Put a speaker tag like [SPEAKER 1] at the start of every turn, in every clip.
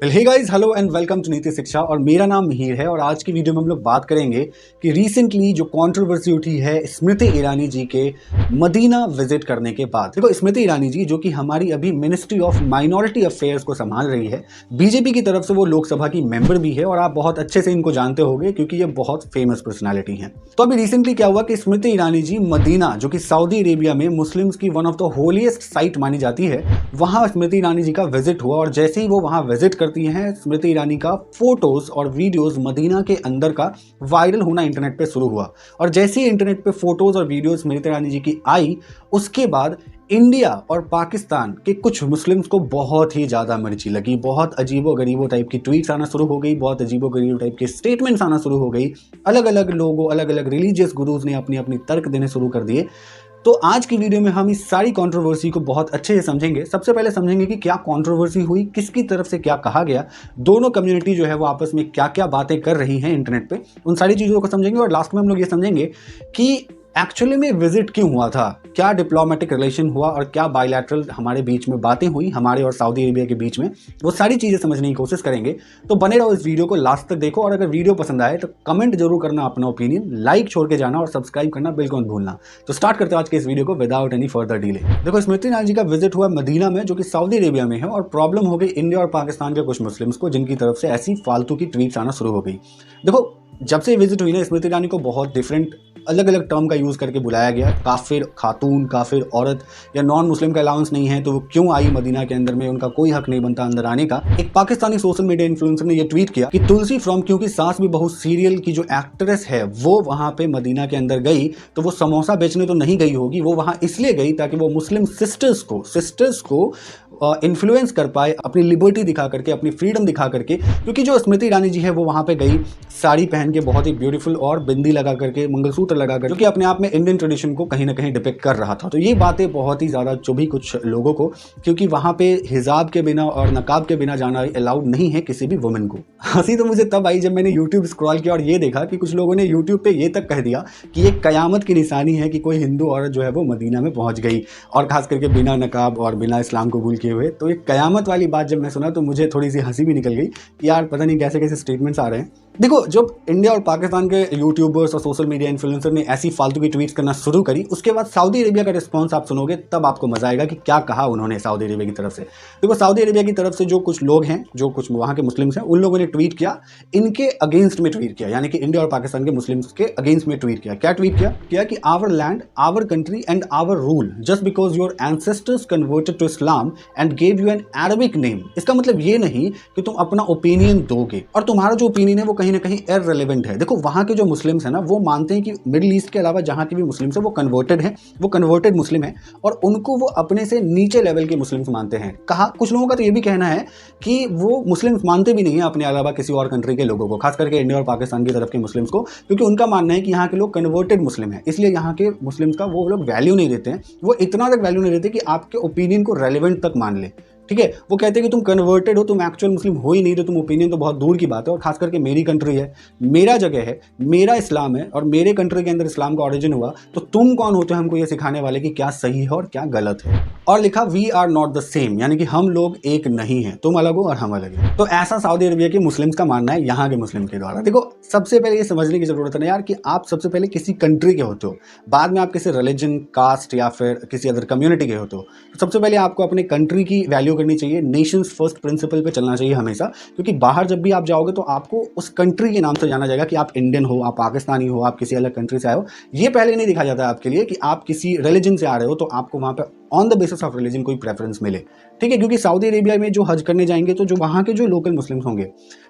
[SPEAKER 1] Hey guys, hello and welcome to Niti Shiksha. और मेरा नाम मिहिर है और आज की वीडियो में हम लोग बात करेंगे कि रिसेंटली जो कंट्रोवर्सी उठी है स्मृति ईरानी जी के मदीना विजिट करने के बाद। देखो, स्मृति ईरानी जी जो कि हमारी अभी मिनिस्ट्री ऑफ माइनॉरिटी अफेयर्स को संभाल रही है, बीजेपी की तरफ से वो लोकसभा की मेंबर भी है और आप बहुत अच्छे से इनको जानते होंगे क्योंकि ये बहुत फेमस पर्सनैलिटी है। तो अभी रिसेंटली क्या हुआ कि स्मृति ईरानी जी मदीना, जो कि सऊदी अरेबिया में मुस्लिम्स की one of the holiest site मानी जाती है, वहां स्मृति ईरानी जी का विजिट हुआ। और जैसे ही वो वहां विजिट करती हैं, स्मृति ईरानी का फोटोज और वीडियोस मदीना के अंदर का वायरल होना इंटरनेट पे शुरू हुआ। और जैसे ही इंटरनेट पे फोटोज और वीडियोस स्मृति ईरानी जी की आई, उसके बाद इंडिया और पाकिस्तान के कुछ मुस्लिम्स को बहुत ही ज़्यादा मिर्ची लगी। बहुत अजीबो गरीबो टाइप की ट्वीट्स आना शुरू हो गई, बहुत अजीबो गरीबो टाइप के स्टेटमेंट्स आना शुरू हो गई। अलग अलग लोगों, अलग अलग रिलीजियस गुरुज ने अपनी अपनी तर्क देने शुरू कर दिए। तो आज की वीडियो में हम इस सारी कंट्रोवर्सी को बहुत अच्छे से समझेंगे। सबसे पहले समझेंगे कि क्या कंट्रोवर्सी हुई, किसकी तरफ से क्या कहा गया, दोनों कम्युनिटी जो है वो आपस में क्या क्या बातें कर रही हैं इंटरनेट पे, उन सारी चीज़ों को समझेंगे। और लास्ट में हम लोग ये समझेंगे कि एक्चुअली में विजिट क्यों हुआ था, क्या डिप्लोमेटिक रिलेशन हुआ और क्या बायलैटरल हमारे बीच में बातें हुई, हमारे और सऊदी अरेबिया के बीच में, वो सारी चीज़ें समझने की कोशिश करेंगे। तो बने रहो, इस वीडियो को लास्ट तक देखो। और अगर वीडियो पसंद आए तो कमेंट जरूर करना अपना ओपिनियन, लाइक छोड़ के जाना और सब्सक्राइब करना बिल्कुल मत भूलना। तो स्टार्ट करते हैं आज के इस वीडियो को विदाउट एनी फर्दर डिले। देखो, स्मृति ईरानी जी का विजिट हुआ मदीना में, जो कि सऊदी अरेबिया में है। और प्रॉब्लम हो गई इंडिया और पाकिस्तान के कुछ मुस्लिम्स को, जिनकी तरफ से ऐसी फालतू की ट्वीट्स आना शुरू हो गई। देखो, जब से विजिट हुई ना, स्मृति ईरानी को बहुत डिफरेंट अलग अलग टर्म का यूज़ करके बुलाया गया। काफिर खातून, काफिर औरत, या नॉन मुस्लिम का अलाउंस नहीं है तो वो क्यों आई मदीना के अंदर में, उनका कोई हक नहीं बनता अंदर आने का। एक पाकिस्तानी सोशल मीडिया इन्फ्लुएंसर ने ये ट्वीट किया कि तुलसी फ्रॉम, क्योंकि सास भी बहू सीरियल की जो एक्ट्रेस है वो वहां पे मदीना के अंदर गई, तो वो समोसा बेचने तो नहीं गई होगी, वो वहां इसलिए गई ताकि वो मुस्लिम सिस्टर्स को इन्फ्लुएंस कर पाए, अपनी लिबर्टी दिखा करके, अपनी फ्रीडम दिखा करके। क्योंकि जो स्मृति ईरानी जी है वो वहां पे गई साड़ी पहन के, बहुत ही ब्यूटीफुल, और बिंदी लगा करके, मंगलसूत्र लगा कर, जो कि अपने आप में इंडियन ट्रेडिशन को कहीं ना कहीं डिपिक्ट कर रहा था। तो ये बातें बहुत ही ज़्यादा चुभी कुछ लोगों को, क्योंकि वहाँ पे हिजाब के बिना और नकाब के बिना जाना अलाउड नहीं है किसी भी वुमेन को। हंसी तो मुझे तब आई जब मैंने यूट्यूब स्क्रॉल किया और ये देखा कि कुछ लोगों ने यूट्यूब पे ये तक कह दिया कि ये कयामत की निशानी है कि कोई हिंदू औरत जो है वो मदीना में पहुँच गई, और खास करके बिना नकाब और बिना इस्लाम कबूल किए हुए। तो ये कयामत वाली बात जब मैं सुना तो मुझे थोड़ी सी हंसी भी निकल गई कि यार पता नहीं कैसे कैसे स्टेटमेंट्स आ रहे हैं। देखो, जब इंडिया और पाकिस्तान के यूट्यूबर्स और सोशल मीडिया इन्फ्लुएंसर ने ऐसी फालतू की ट्वीट्स करना शुरू करी, उसके बाद सऊदी अरेबिया का रिस्पांस आप सुनोगे तब आपको मजा आएगा कि क्या कहा उन्होंने सऊदी अरेबिया की तरफ से। देखो, सऊदी अरेबिया की तरफ से जो कुछ लोग हैं, जो कुछ वहाँ के मुस्लिम्स हैं, उन लोगों ने ट्वीट किया, इनके अगेंस्ट में ट्वीट किया, यानी कि इंडिया और पाकिस्तान के मुस्लिम्स के अगेंस्ट में ट्वीट किया। क्या ट्वीट किया कि our land, our country and our rule, just because your ancestors converted to Islam and gave you an Arabic name. इसका मतलब ये नहीं कि तुम अपना ओपिनियन दोगे और तुम्हारा जो ओपिनियन है वो कहीं ना कहीं इररिलेवेंट है। देखो, वहाँ के जो मुस्लिम्स हैं ना, वो मानते हैं कि मिडिल ईस्ट के अलावा जहाँ के भी मुस्लिम्स हैं वो कन्वर्टेड हैं, वो कन्वर्टेड मुस्लिम है, और उनको वो अपने से नीचे लेवल के मुस्लिम्स मानते हैं। कहा कुछ लोगों का तो ये भी कहना है कि वो मुस्लिम्स मानते भी नहीं है अपने अलावा किसी और कंट्री के लोगों को, खास करके इंडिया और पाकिस्तान की तरफ के मुस्लिम्स को, क्योंकि उनका मानना है कि यहाँ के लोग कन्वर्टेड मुस्लिम है, इसलिए यहाँ के मुस्लिम्स का वो लोग वैल्यू नहीं देते हैं। वो इतना तक वैल्यू नहीं देते कि आपके ओपिनियन को रेलिवेंट तक मान ले। ठीक है, वो कहते हैं कि तुम कन्वर्टेड हो, तुम एक्चुअल मुस्लिम हो ही नहीं, तो तुम ओपिनियन तो बहुत दूर की बात है। और खास करके मेरी कंट्री है, मेरा जगह है, मेरा इस्लाम है, और मेरे कंट्री के अंदर इस्लाम का ओरिजिन हुआ, तो तुम कौन होते हो हमको ये सिखाने वाले कि क्या सही है और क्या गलत है। और लिखा we are not the same, यानी कि हम लोग एक नहीं है, तुम अलग हो और हम अलग हैं। तो ऐसा सऊदी अरेबिया के मुस्लिम्स का मानना है यहाँ के मुस्लिम के द्वारा। देखो, सबसे पहले ये समझने की जरूरत है ना यार कि आप सबसे पहले किसी कंट्री के होते हो, बाद में आप किसी रिलीजन, कास्ट या फिर किसी अदर कम्युनिटी के होते हो। तो सबसे पहले आपको अपने कंट्री की वैल्यू करनी चाहिए, नेशन फर्स्ट प्रिंसिपल पे चलना चाहिए हमेशा। क्योंकि बाहर जब भी आप जाओगे तो आपको उस कंट्री के नाम से जाना जाएगा कि आप इंडियन हो, आप पाकिस्तानी हो, आप किसी अलग कंट्री से आए हो। ये पहले नहीं दिखा जाता है आपके लिए कि आप किसी रिलीजन से आ रहे हो तो आपको वहां पे on the basis of religion कोई प्रेफरेंस मिले। ठीक है, क्योंकि सऊदी अरेबिया में जो हज करने जाएंगे तो जो वहाँ के जो लोकल मुस्लिम्स होंगे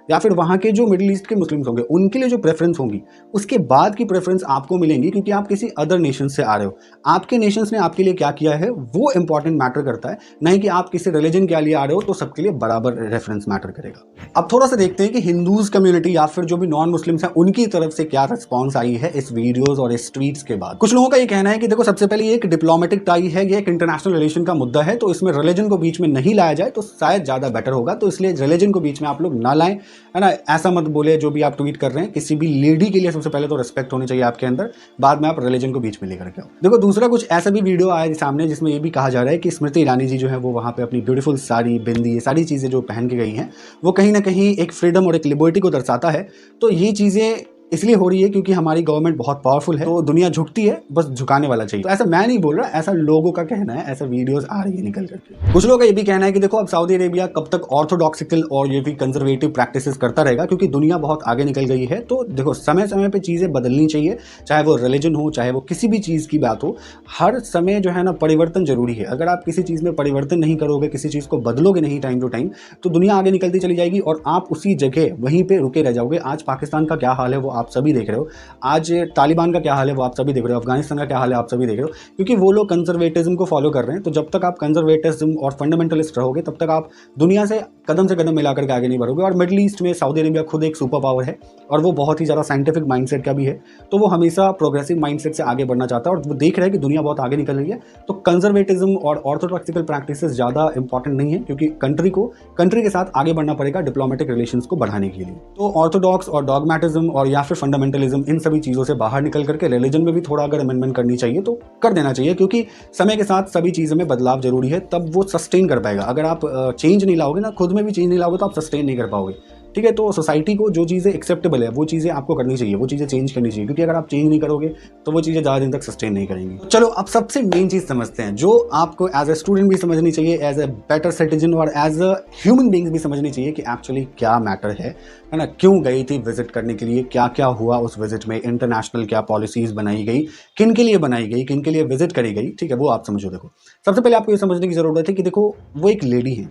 [SPEAKER 1] या फिर वहाँ के जो मिडिल ईस्ट के मुस्लिम्स होंगे, उनके लिए जो प्रेफरेंस होंगी उसके बाद की प्रेफरेंस आपको मिलेंगी, क्योंकि आप किसी अदर नेशन से आ रहे हो। आपके नेशंस ने आपके लिए क्या किया है वो इंपॉर्टेंट मैटर करता है, नहीं कि आप किसी रिलीजन के लिए आ रहे हो तो सबके लिए बराबर रेफरेंस मैटर करेगा। अब थोड़ा सा देखते हैं कि हिंदूज कम्युनिटी या फिर जो भी नॉन मुस्लिम्स हैं उनकी तरफ से क्या रिस्पॉन्स आई है इस वीडियोज और इस ट्वीट्स के बाद। कुछ लोगों का ये कहना है कि देखो, सबसे पहले ये एक डिप्लोमेटिक टाई है, ये एक इंटरनेशनल रिलेशन का मुद्दा है, तो इसमें रिलीजन को बीच में नहीं लाया जाए तो शायद ज़्यादा बेटर होगा। तो इसलिए रिलीजन को बीच में आप लोग ना लाएं, है ना। ऐसा मत बोले जो भी आप ट्वीट कर रहे हैं, किसी भी लेडी के लिए सबसे पहले तो रिस्पेक्ट होनी चाहिए आपके अंदर, बाद में आप रिलीजन को बीच में लेकर के आओ। देखो दूसरा कुछ ऐसा भी वीडियो आया सामने जिसमें ये भी कहा जा रहा है कि स्मृति ईरानी जी जो है वो वहाँ पे अपनी ब्यूटीफुल साड़ी, बिंदी, ये सारी चीज़ें जो पहन के गई हैं वो कहीं ना कहीं एक फ्रीडम और एक लिबर्टी को दर्शाता है। तो ये चीज़ें इसलिए हो रही है क्योंकि हमारी गवर्नमेंट बहुत पावरफुल है, तो दुनिया झुकती है, बस झुकाने वाला चाहिए। तो ऐसा मैं नहीं बोल रहा, ऐसा लोगों का कहना है, ऐसा वीडियोस आ रही है निकल करके। कुछ लोगों का ये भी कहना है कि देखो अब सऊदी अरेबिया कब तक ऑर्थोडॉक्सिकल और ये भी कंजर्वेटिव प्रैक्टिसेस करता रहेगा, क्योंकि दुनिया बहुत आगे निकल गई है। तो देखो समय समय पे चीज़ें बदलनी चाहिए, चाहे वो रिलीजन हो, चाहे वो किसी भी चीज़ की बात हो, हर समय जो है ना परिवर्तन जरूरी है। अगर आप किसी चीज़ में परिवर्तन नहीं करोगे, किसी चीज़ को बदलोगे नहीं टाइम टू टाइम, तो दुनिया आगे निकलती चली जाएगी और आप उसी जगह वहीं पर रुके रह जाओगे। आज पाकिस्तान का क्या हाल है वो आप सभी देख रहे हो, आज तालिबान का क्या हाल है वो आप सभी देख रहे हो, अफगानिस्तान का क्या हाल है आप सभी देख रहे हो, क्योंकि वो लोग कंजर्वेटिज्म को फॉलो कर रहे हैं। तो जब तक आप कंजर्वेटिज्म और फंडामेंटलिस्ट रहोगे तब तक आप दुनिया से कदम मिलाकर के आगे नहीं बढ़ोगे। और मिडिल ईस्ट में सऊदी अरेबिया खुद एक सुपर पावर है और वो बहुत ही ज़्यादा साइंटिफिक माइंडसेट का भी है, तो वो हमेशा प्रोग्रेसिव माइंडसेट से आगे बढ़ना चाहता है और वो देख रहा है कि दुनिया बहुत आगे निकल रही है। तो कंजर्वेटिज्म और ऑर्थोडॉक्सिकल प्रैक्टिसेस ज़्यादा इंपॉर्टेंट नहीं है, क्योंकि कंट्री के साथ आगे बढ़ना पड़ेगा डिप्लोमेटिक रिलेशंस को बढ़ाने के लिए। तो ऑर्थोडॉक्स और डॉगमेटिज्म और या फिर फंडामेंटलिज्म, इन सभी चीज़ों से बाहर निकल करके रिलीजन में भी थोड़ा अगर अमेंडमेंट करनी चाहिए तो कर देना चाहिए, क्योंकि समय के साथ सभी चीज़ों में बदलाव जरूरी है, तब वो सस्टेन कर पाएगा। अगर आप चेंज नहीं लाओगे ना, खुद में भी चेंज नहीं लाओगे तो आप सस्टेन नहीं कर पाओगे। ठीक है, तो सोसाइटी को जो चीज़ें एक्सेप्टेबल है वो चीज़ें आपको करनी चाहिए, वो चीज़ें चेंज करनी चाहिए, क्योंकि अगर आप चेंज नहीं करोगे तो वो चीज़ें ज़्यादा दिन तक सस्टेन नहीं करेंगी। तो चलो अब सबसे मेन चीज़ समझते हैं, जो आपको एज ए स्टूडेंट भी समझनी चाहिए, एज ए बेटर सिटीजन और एज अ ह्यूमन बींग्स भी समझनी चाहिए कि एक्चुअली क्या मैटर है ना। क्यों गई थी विजिट करने के लिए, क्या क्या हुआ उस विजिट में, इंटरनेशनल क्या पॉलिसीज बनाई गई, किन के लिए बनाई गई, किन के लिए विजिट करी गई। ठीक है, वो आप समझो। देखो सबसे पहले आपको ये समझने की जरूरत है कि देखो वो एक लेडी है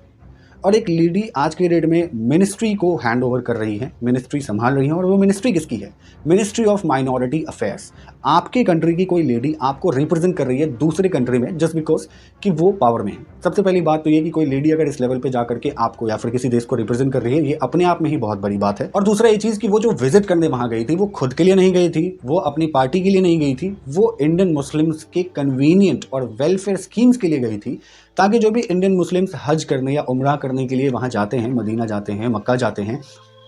[SPEAKER 1] और एक लेडी आज के डेट में मिनिस्ट्री को हैंड ओवर कर रही है, मिनिस्ट्री संभाल रही है। और वो मिनिस्ट्री किसकी है? Ministry of minority affairs. आपके कंट्री की कोई लेडी आपको रिप्रेजेंट कर रही है दूसरे कंट्री में जस्ट बिकॉज कि वो पावर में है। सबसे पहली बात तो ये कि कोई लेडी अगर इस लेवल पे जा करके आपको या फिर किसी देश को रिप्रेजेंट कर रही है, ये अपने आप में ही बहुत बड़ी बात है। और दूसरा ये चीज़ कि वो जो विजिट करने वहाँ गई थी वो खुद के लिए नहीं गई थी, वो अपनी पार्टी के लिए नहीं गई थी, वो इंडियन मुस्लिम्स के कन्वीनियंट और वेलफेयर स्कीम्स के लिए गई थी, ताकि जो भी इंडियन मुस्लिम्स हज करने या उम्रा करने के लिए वहाँ जाते हैं, मदीना जाते हैं, मक्का जाते हैं,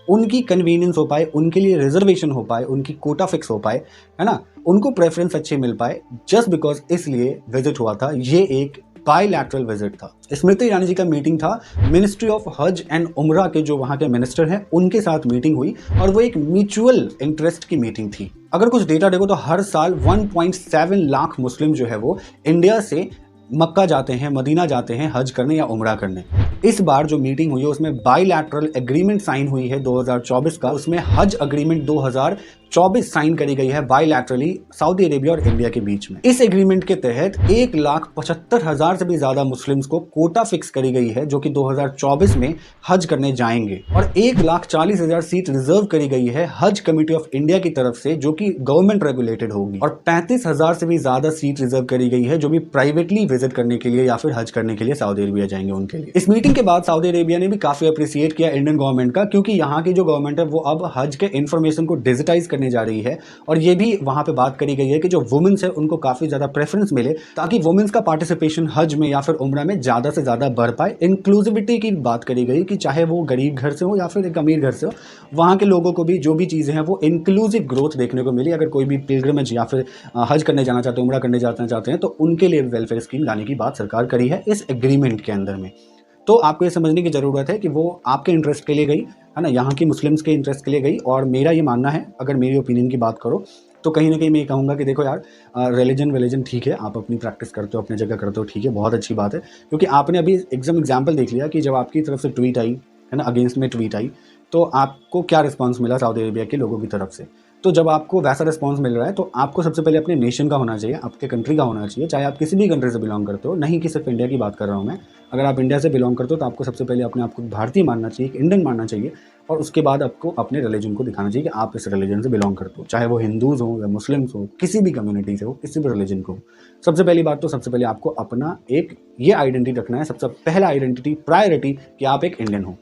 [SPEAKER 1] उनकी कन्वीनियंस हो पाए, उनके लिए रिजर्वेशन हो पाए, उनकी कोटा फिक्स हो पाए, है ना, उनको प्रेफरेंस अच्छे मिल पाए, जस्ट बिकॉज इसलिए विजिट हुआ था। ये एक बायलैटरल विजिट था। स्मृति ईरानी जी का मीटिंग था मिनिस्ट्री ऑफ हज एंड उम्रा के जो वहाँ के मिनिस्टर हैं उनके साथ मीटिंग हुई और वो एक म्यूचुअल इंटरेस्ट की मीटिंग थी। अगर कुछ डेटा देखो तो हर साल 1.7 लाख मुस्लिम जो है वो इंडिया से मक्का जाते हैं, मदीना जाते हैं हज करने या उम्रा करने। इस बार जो मीटिंग हुई है उसमें बायलैटरल एग्रीमेंट साइन हुई है 2024 का, उसमें हज एग्रीमेंट 2024 साइन करी गई है बायलैटरली सऊदी अरेबिया और इंडिया के बीच में। इस एग्रीमेंट के तहत 1,75,000 से भी ज्यादा मुस्लिम्स को कोटा फिक्स करी गई है जो कि 2024 में हज करने जाएंगे, और 1,40,000 सीट रिजर्व करी गई है हज कमेटी ऑफ इंडिया की तरफ से जो कि गवर्नमेंट रेगुलेटेड होगी, और 35,000 से भी ज्यादा सीट रिजर्व करी गई है जो भी प्राइवेटली विजिट करने के लिए या फिर हज करने के लिए सऊदी अरेबिया जाएंगे उनके लिए। इस मीटिंग के बाद सऊदी अरेबिया ने भी काफी अप्रिशिएट किया इंडियन गवर्नमेंट का, क्योंकि यहाँ की जो गवर्नमेंट है वो अब हज के इन्फॉर्मेशन को डिजिटाइज करने जा रही है, और ये भी वहां पे बात करी गई है कि जो वुमेन्स है उनको काफी ज्यादा प्रेफरेंस मिले ताकि वुमेन्स का पार्टिसिपेशन हज में या फिर उम्रा में ज्यादा से ज्यादा बढ़ पाए। इंक्लूसिविटी की बात करी गई कि चाहे वो गरीब घर से हो या फिर एक अमीर घर से हो, वहां के लोगों को भी जो भी चीजें हैं वो इंक्लूसिव ग्रोथ देखने को मिली। अगर कोई भी पिलग्रिमेज या फिर हज करने जाना चाहते हैं, उम्रा करने जाना चाहते हैं, तो उनके लिए वेलफेयर स्कीम लाने की बात सरकार करी है इस एग्रीमेंट के अंदर में। तो आपको ये समझने की ज़रूरत है कि वो आपके इंटरेस्ट के लिए गई है ना, यहाँ की मुस्लिम्स के इंटरेस्ट के लिए गई। और मेरा ये मानना है, अगर मेरी ओपिनियन की बात करो तो कहीं ना कहीं मैं ये कहूँगा कि देखो यार, रिलीजन ठीक है, आप अपनी प्रैक्टिस करते हो, अपनी जगह करते हो, ठीक है, बहुत अच्छी बात है। क्योंकि आपने अभी एग्जाम्पल देख लिया कि जब आपकी तरफ से ट्वीट आई है ना, अगेंस्ट में ट्वीट आई, तो आपको क्या रिस्पॉन्स मिला सऊदी अरेबिया के लोगों की तरफ से। तो जब आपको वैसा रिस्पॉन्स मिल रहा है तो आपको सबसे पहले अपने नेशन का होना चाहिए, आपके कंट्री का होना चाहिए, चाहे आप किसी भी कंट्री से बिलोंग करते हो, नहीं कि सिर्फ इंडिया की बात कर रहा हूँ मैं। अगर आप इंडिया से बिलोंग करते हो तो आपको सबसे पहले अपने आप को भारतीय मानना चाहिए, इंडियन मानना चाहिए, और उसके बाद आपको अपने रिलीजन को दिखाना चाहिए कि आप इस रिलीजन से बिलोंग करते हो, चाहे वो हिंदूज हो या मुस्लिम्स हो, किसी भी कम्युनिटी से हो, किसी भी रिलीजन को। सबसे पहली बात तो सबसे पहले आपको अपना एक ये आइडेंटिटी रखना है, सबसे पहला आइडेंटिटी प्रायोरिटी कि आप एक इंडियन हो।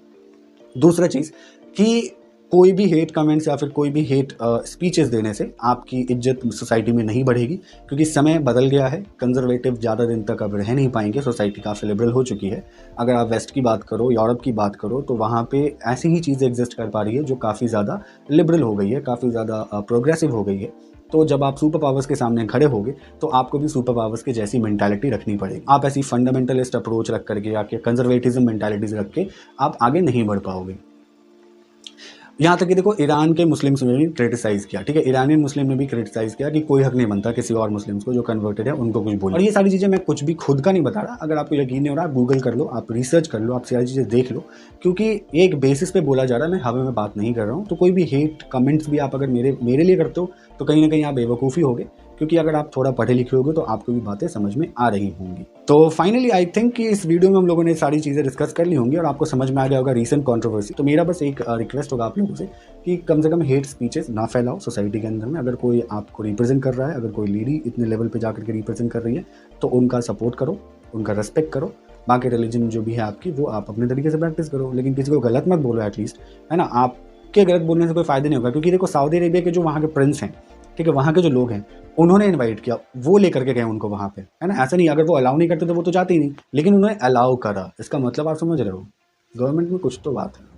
[SPEAKER 1] दूसरा चीज़ कि कोई भी हेट कमेंट्स या फिर कोई भी हेट स्पीचेस देने से आपकी इज्जत सोसाइटी में नहीं बढ़ेगी, क्योंकि समय बदल गया है। कंजर्वेटिव ज़्यादा दिन तक अब रह नहीं पाएंगे, सोसाइटी काफ़ी लिबरल हो चुकी है। अगर आप वेस्ट की बात करो, यूरोप की बात करो, तो वहाँ पे ऐसी ही चीज़ें एग्जिस्ट कर पा रही है जो काफ़ी ज़्यादा लिबरल हो गई है, काफ़ी ज़्यादा प्रोग्रेसिव हो गई है। तो जब आप सुपर पावर्स के सामने खड़े होगे तो आपको भी सुपर पावर्स की जैसी मेंटालिटी रखनी पड़ेगी। आप ऐसी फंडामेंटलिस्ट अप्रोच रख करके या कंजर्वेटिज्म मेंटालिटीज रख के आप आगे नहीं बढ़ पाओगे। यहाँ तक कि देखो, ईरान के मुस्लिम्स ने भी क्रिटिसाइज किया, ठीक है, ईरानियन मुस्लिम ने भी क्रिटिसाइज किया कि कोई हक नहीं बनता किसी और मुस्लिम्स को जो कन्वर्टेड है उनको कुछ बोले। और ये सारी चीज़ें मैं कुछ भी खुद का नहीं बता रहा, अगर आपको यकीन नहीं हो रहा आप गूगल कर लो, आप रिसर्च कर लो, आप सारी चीज़ें देख लो, क्योंकि एक बेसिस पे बोला जा रहा है, मैं हवा में बात नहीं कर रहा हूँ। तो कोई भी हेट कमेंट्स भी आप अगर मेरे लिए करते हो तो कहीं ना कहीं आप बेवकूफ़ी होगे, क्योंकि अगर आप थोड़ा पढ़े लिखे होगे तो आपको भी बातें समझ में आ रही होंगी। तो फाइनली आई थिंक कि इस वीडियो में हम लोगों ने सारी चीज़ें डिस्कस कर ली होंगी और आपको समझ में आ गया होगा रीसेंट कंट्रोवर्सी। तो मेरा बस एक रिक्वेस्ट होगा आप लोगों से कि कम से कम हेट स्पीचेस ना फैलाओ सोसाइटी के अंदर में। अगर कोई आपको रिप्रेजेंट कर रहा है, अगर कोई लेडी इतने लेवल पे जाकर के रिप्रेजेंट कर रही है, तो उनका सपोर्ट करो, उनका रेस्पेक्ट करो। बाकी रिलीजन जो भी है आपकी, वो आप अपने तरीके से प्रैक्टिस करो, लेकिन किसी को गलत मत बोलो एटलीस्ट, है ना। आपके गलत बोलने से कोई फायदा नहीं होगा, क्योंकि देखो सऊदी अरेबिया के जो वहाँ के प्रिंस हैं, ठीक है, वहाँ के जो लोग हैं, उन्होंने इनवाइट किया, वो लेकर के गए उनको वहाँ पे, है ना। ऐसा नहीं, अगर वो अलाउ नहीं करते तो वो तो जाते ही नहीं, लेकिन उन्होंने अलाउ करा। इसका मतलब आप समझ रहे हो, गवर्नमेंट में कुछ तो बात है।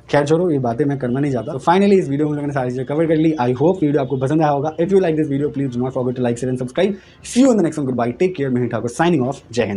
[SPEAKER 1] खैर छोड़ो, ये बातें मैं करना नहीं चाहता। तो फाइनली इस वीडियो में मैंने सारी चीजें कवर कर ली। आई होप वीडियो आपको पसंद आया होगा। If you like this video please do not forget to like, share and subscribe. See you in the next one. Good bye, take care. मैं ठाकुर साइनिंग ऑफ। जय हिंद।